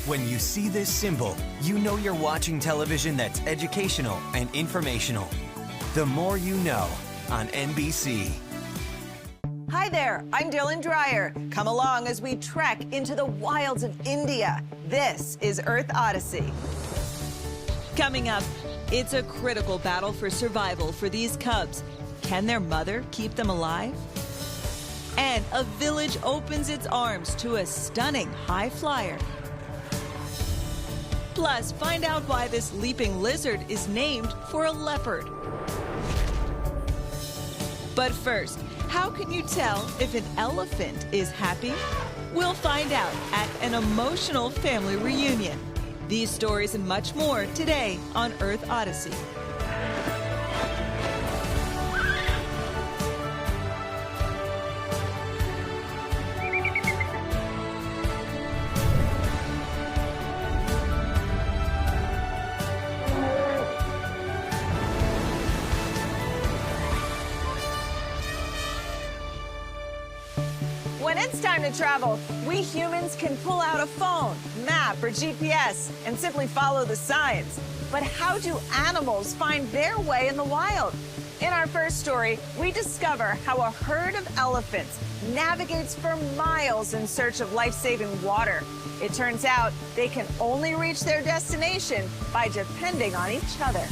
When you see this symbol, you know you're watching television that's educational and informational. The More You Know on NBC. Hi there, I'm Dreyer. Come along as we trek into the wilds of India. This is Earth Odyssey. Coming up, it's a critical battle for survival for these cubs. Can their mother keep them alive? And a village opens its arms to a stunning high flyer. Plus, find out why this leaping lizard is named for a leopard. But first, how can you tell if an elephant is happy? We'll find out at an emotional family reunion. These stories and much more today on Earth Odyssey. When it's time to travel, we humans can pull out a phone, map, or GPS and simply follow the signs. But how do animals find their way in the wild? In our first story, we discover how a herd of elephants navigates for miles in search of life-saving water. It turns out they can only reach their destination by depending on each other.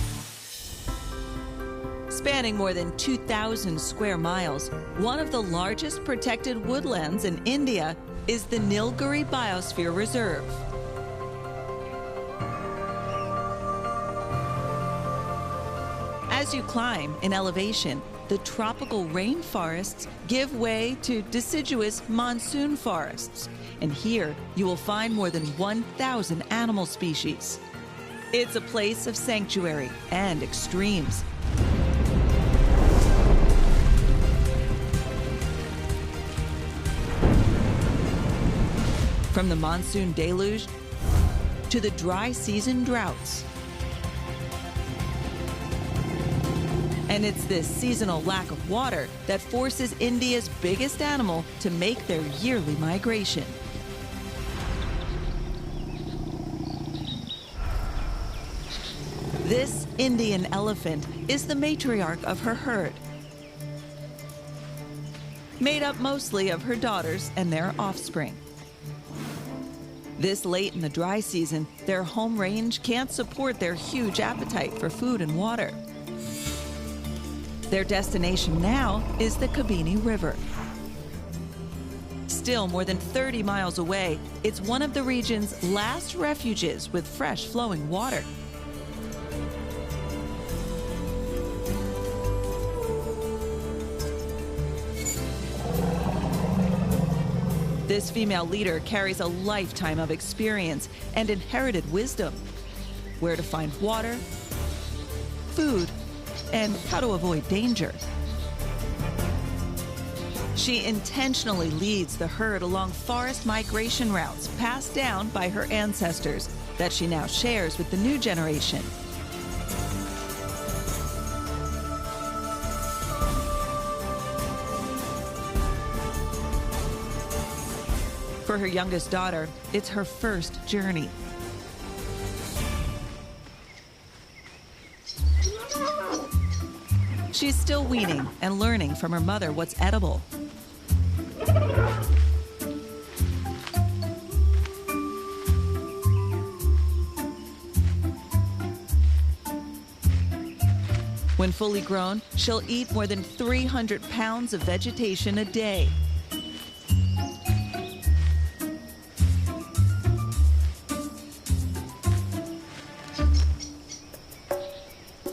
Spanning more than 2,000 square miles, one of the largest protected woodlands in India is the Nilgiri Biosphere Reserve. As you climb in elevation, the tropical rainforests give way to deciduous monsoon forests. And here you will find more than 1,000 animal species. It's a place of sanctuary and extremes. From the monsoon deluge to the dry season droughts. And it's this seasonal lack of water that forces India's biggest animal to make their yearly migration. This Indian elephant is the matriarch of her herd, made up mostly of her daughters and their offspring. This late in the dry season, their home range can't support their huge appetite for food and water. Their destination now is the Kabini River. Still more than 30 miles away, it's one of the region's last refuges with fresh flowing water. This female leader carries a lifetime of experience and inherited wisdom, where to find water, food, and how to avoid danger. She intentionally leads the herd along forest migration routes passed down by her ancestors that she now shares with the new generation. For her youngest daughter, it's her first journey. She's still weaning and learning from her mother what's edible. When fully grown, she'll eat more than 300 pounds of vegetation a day.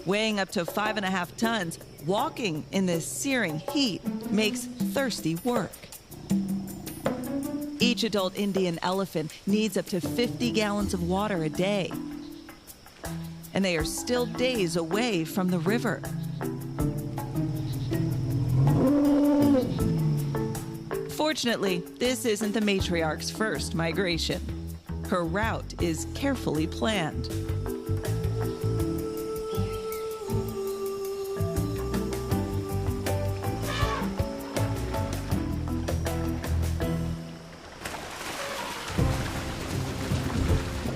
Weighing up to 5.5 tons, walking in this searing heat makes thirsty work. Each adult Indian elephant needs up to 50 gallons of water a day. And they are still days away from the river. Fortunately, this isn't the matriarch's first migration. Her route is carefully planned.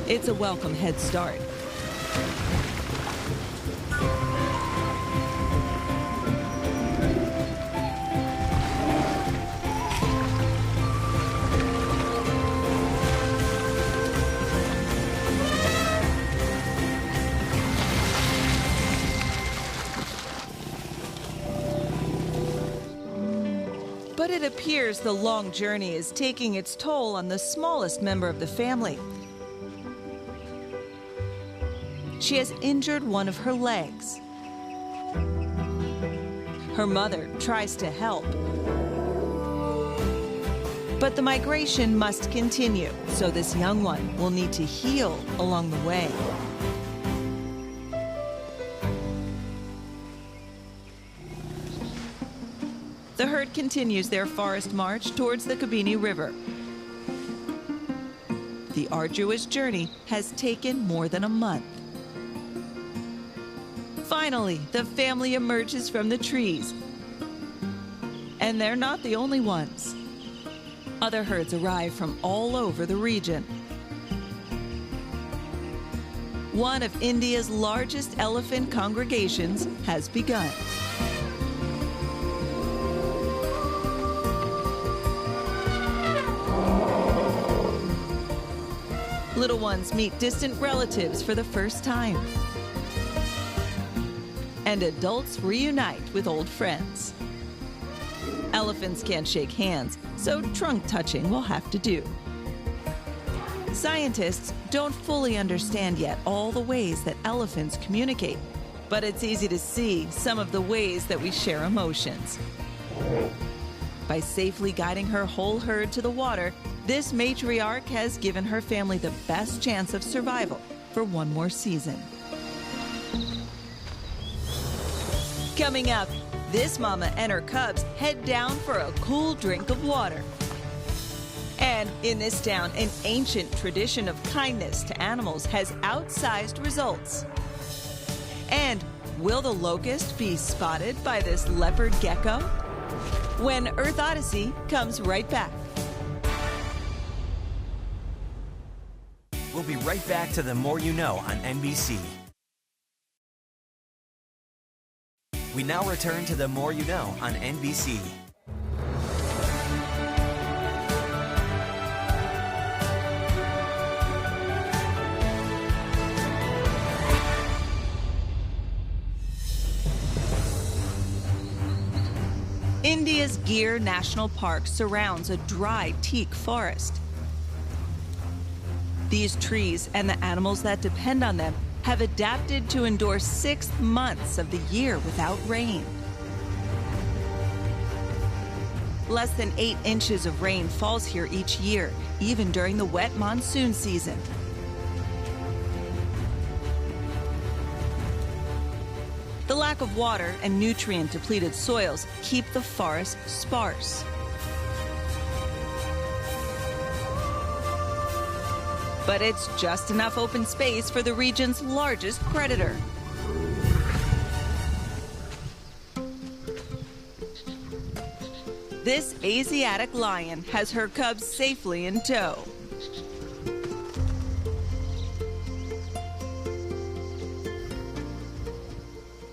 It's a welcome head start. But it appears the long journey is taking its toll on the smallest member of the family. She has injured one of her legs. Her mother tries to help. But the migration must continue, so this young one will need to heal along the way. The herd continues their forest march towards the Kabini River. The arduous journey has taken more than a month. Finally, the family emerges from the trees. And they're not the only ones. Other herds arrive from all over the region. One of India's largest elephant congregations has begun. Little ones meet distant relatives for the first time. And adults reunite with old friends. Elephants can't shake hands, so trunk touching will have to do. Scientists don't fully understand yet all the ways that elephants communicate, but it's easy to see some of the ways that we share emotions. By safely guiding her whole herd to the water, this matriarch has given her family the best chance of survival for one more season. Coming up, this mama and her cubs head down for a cool drink of water. And in this town, an ancient tradition of kindness to animals has outsized results. And will the locust be spotted by this leopard gecko? When Earth Odyssey comes right back. We'll be right back to The More You Know on NBC. We now return to The More You Know on NBC. India's Gir National Park surrounds a dry teak forest. These trees and the animals that depend on them have adapted to endure 6 months of the year without rain. Less than 8 inches of rain falls here each year, even during the wet monsoon season. The lack of water and nutrient-depleted soils keep the forest sparse. But it's just enough open space for the region's largest predator. This Asiatic lion has her cubs safely in tow.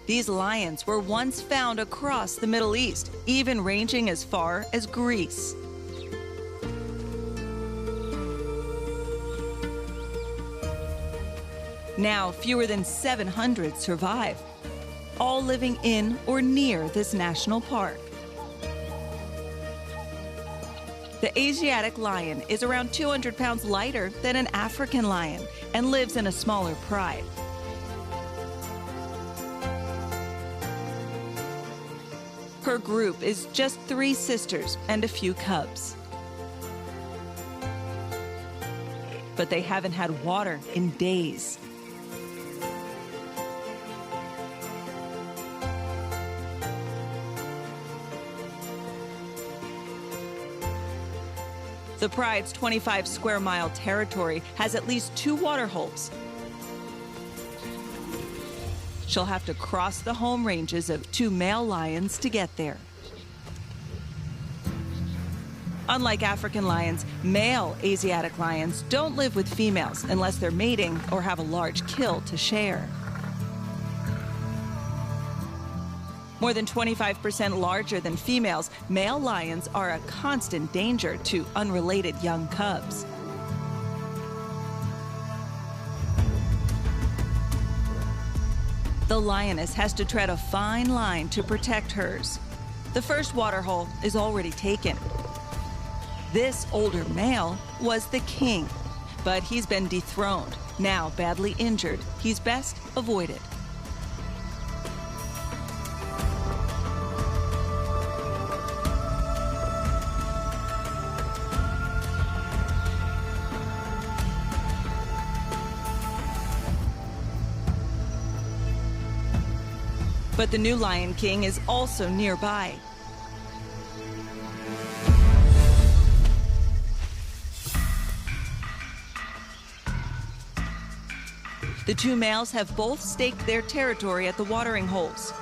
These lions were once found across the Middle East, even ranging as far as Greece. Now, fewer than 700 survive, all living in or near this national park. The Asiatic lion is around 200 pounds lighter than an African lion and lives in a smaller pride. Her group is just 3 sisters and a few cubs. But they haven't had water in days. The pride's 25 square mile territory has at least 2 water holes. She'll have to cross the home ranges of 2 male lions to get there. Unlike African lions, male Asiatic lions don't live with females unless they're mating or have a large kill to share. More than 25% larger than females, male lions are a constant danger to unrelated young cubs. The lioness has to tread a fine line to protect hers. The first waterhole is already taken. This older male was the king, but he's been dethroned. Now badly injured, he's best avoided. But the new Lion King is also nearby. The two males have both staked their territory at the watering holes.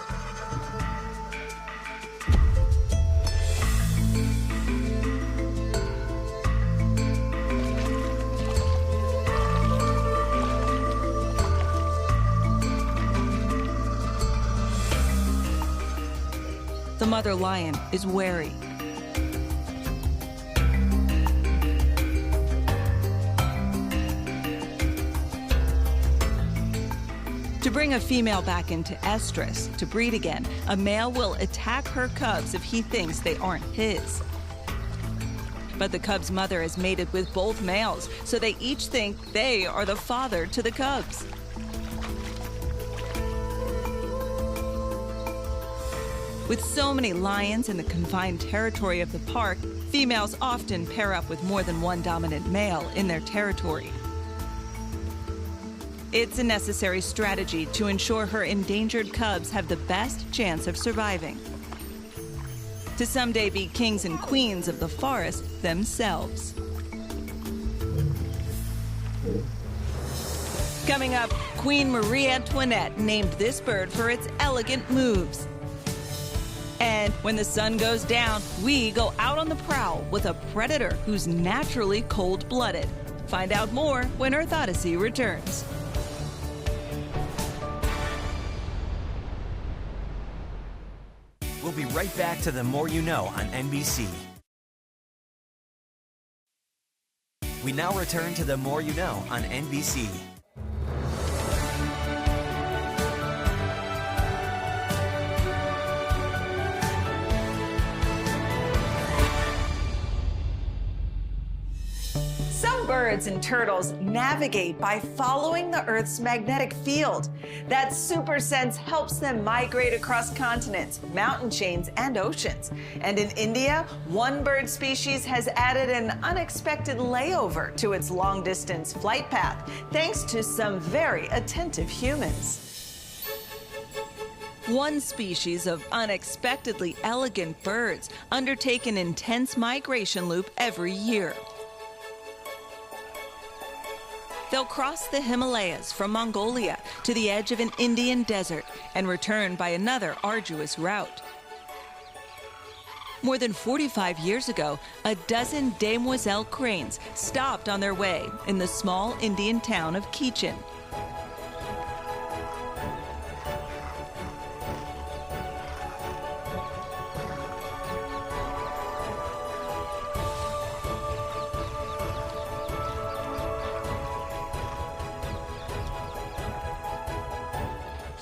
The mother lion is wary. To bring a female back into estrus to breed again, a male will attack her cubs if he thinks they aren't his. But the cub's mother has mated with both males, so they each think they are the father to the cubs. With so many lions in the confined territory of the park, females often pair up with more than one dominant male in their territory. It's a necessary strategy to ensure her endangered cubs have the best chance of surviving, to someday be kings and queens of the forest themselves. Coming up, Queen Marie Antoinette named this bird for its elegant moves. And when the sun goes down, we go out on the prowl with a predator who's naturally cold-blooded. Find out more when Earth Odyssey returns. We'll be right back to The More You Know on NBC. We now return to The More You Know on NBC. Birds and turtles navigate by following the Earth's magnetic field. That super sense helps them migrate across continents, mountain chains, and oceans. And in India, one bird species has added an unexpected layover to its long-distance flight path, thanks to some very attentive humans. One species of unexpectedly elegant birds undertake an intense migration loop every year. They'll cross the Himalayas from Mongolia to the edge of an Indian desert and return by another arduous route. More than 45 years ago, a dozen demoiselle cranes stopped on their way in the small Indian town of Cochin.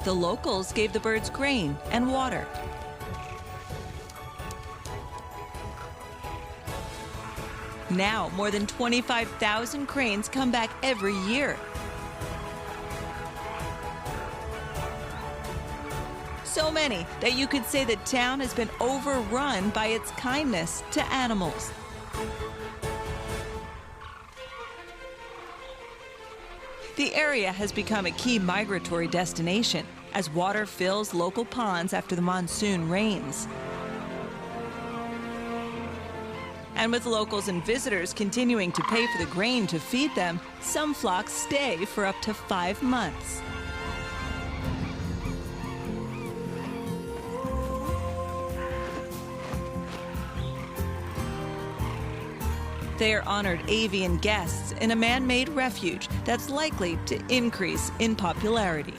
The locals gave the birds grain and water. Now, more than 25,000 cranes come back every year. So many that you could say the town has been overrun by its kindness to animals. The area has become a key migratory destination as water fills local ponds after the monsoon rains. And with locals and visitors continuing to pay for the grain to feed them, some flocks stay for up to 5 months. They are honored avian guests in a man-made refuge that's likely to increase in popularity.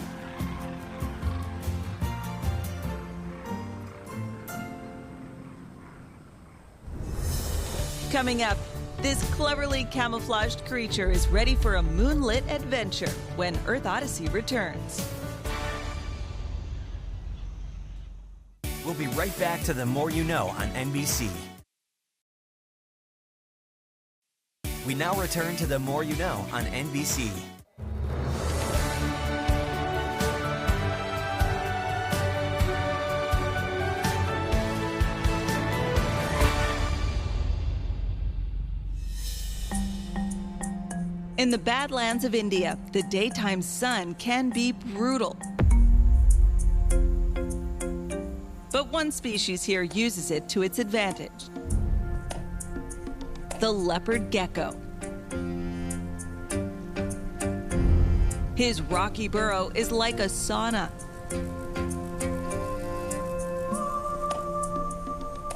Coming up, this cleverly camouflaged creature is ready for a moonlit adventure when Earth Odyssey returns. We'll be right back to The More You Know on NBC. We now return to The More You Know on NBC. In the Badlands of India, the daytime sun can be brutal. But one species here uses it to its advantage: the leopard gecko. His rocky burrow is like a sauna.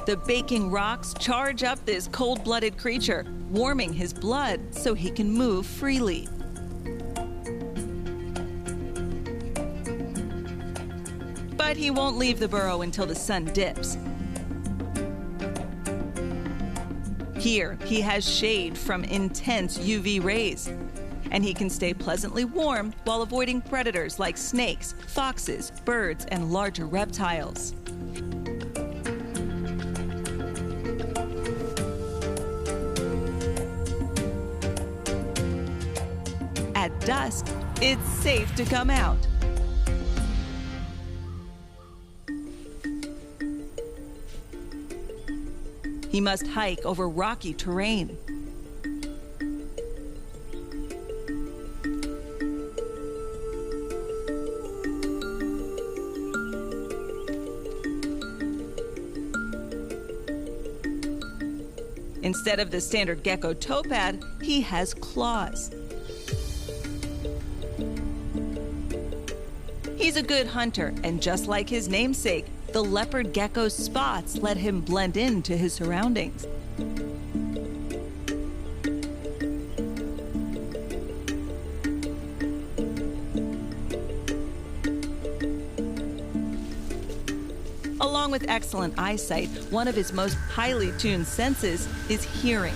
The baking rocks charge up this cold-blooded creature, warming his blood so he can move freely. But he won't leave the burrow until the sun dips. Here, he has shade from intense UV rays, and he can stay pleasantly warm while avoiding predators like snakes, foxes, birds, and larger reptiles. At dusk, it's safe to come out. He must hike over rocky terrain. Instead of the standard gecko toe pad, he has claws. He's a good hunter, and just like his namesake, the leopard gecko's spots let him blend into his surroundings. Along with excellent eyesight, one of his most highly tuned senses is hearing.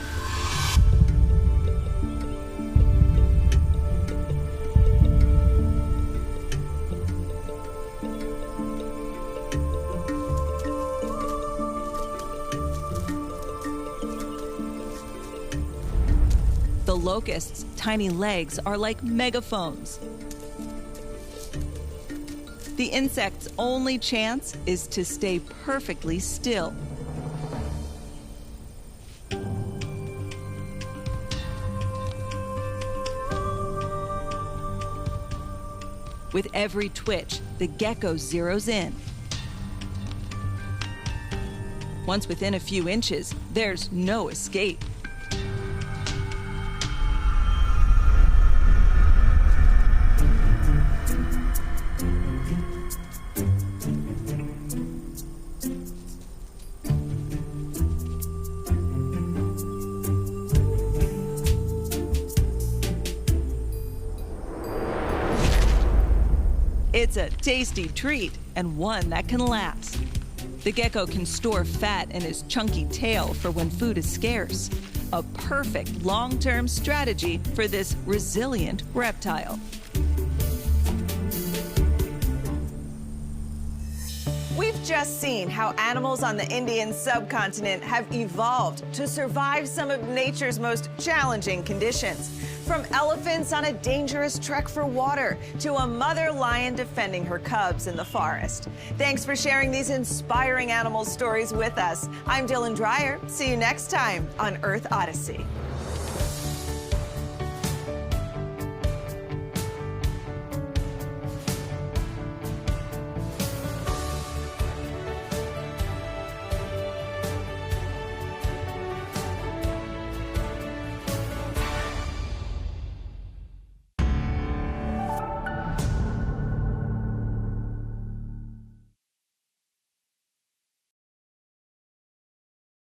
The locust's tiny legs are like megaphones. The insect's only chance is to stay perfectly still. With every twitch, the gecko zeroes in. Once within a few inches, there's no escape. It's a tasty treat, and one that can last. The gecko can store fat in his chunky tail for when food is scarce. A perfect long-term strategy for this resilient reptile. We've just seen how animals on the Indian subcontinent have evolved to survive some of nature's most challenging conditions. From elephants on a dangerous trek for water to a mother lion defending her cubs in the forest. Thanks for sharing these inspiring animal stories with us. I'm Dreyer. See you next time on Earth Odyssey.